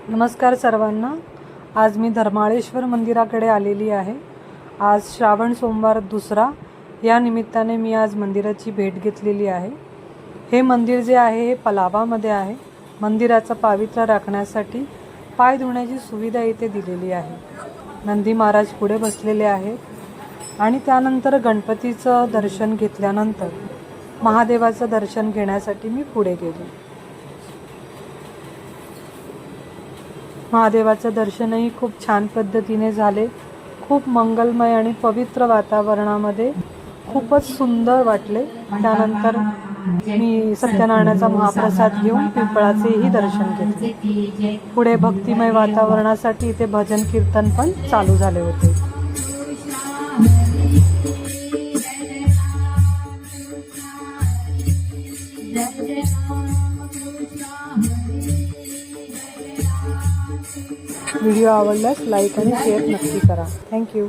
नमस्कार सर्वांना। आज मी धर्माळेश्वर मंदिराकडे आलेली आहे। आज श्रावण सोमवार दुसरा, या निमित्ताने मी आज मंदिराची भेट घेतलेली आहे। हे मंदिर जे आहे हे पलावामध्ये आहे। मंदिराचा पावित्र्य राखण्यासाठी पाय धुण्याची सुविधा इथे दिलेली आहे। नंदी महाराज पुढे बसलेले आहेत आणि त्यानंतर गणपतीचं दर्शन घेतल्यानंतर महादेवाचं दर्शन घेण्यासाठी मी पुढे गेले। महादेवाचं दर्शनही खूप छान पद्धतीने झाले। खूप मंगलमय आणि पवित्र वातावरणामध्ये खूपच सुंदर वाटले। त्यानंतर मी सत्यनारायणाचा महाप्रसाद घेऊन पिंपळाचेही दर्शन घेतले। पुढे भक्तिमय वातावरणासाठी इथे भजन कीर्तन पण चालू झाले होते। व्हिडिओ आवडल्यास लाईक आणि शेअर नक्की करा। थँक्यू।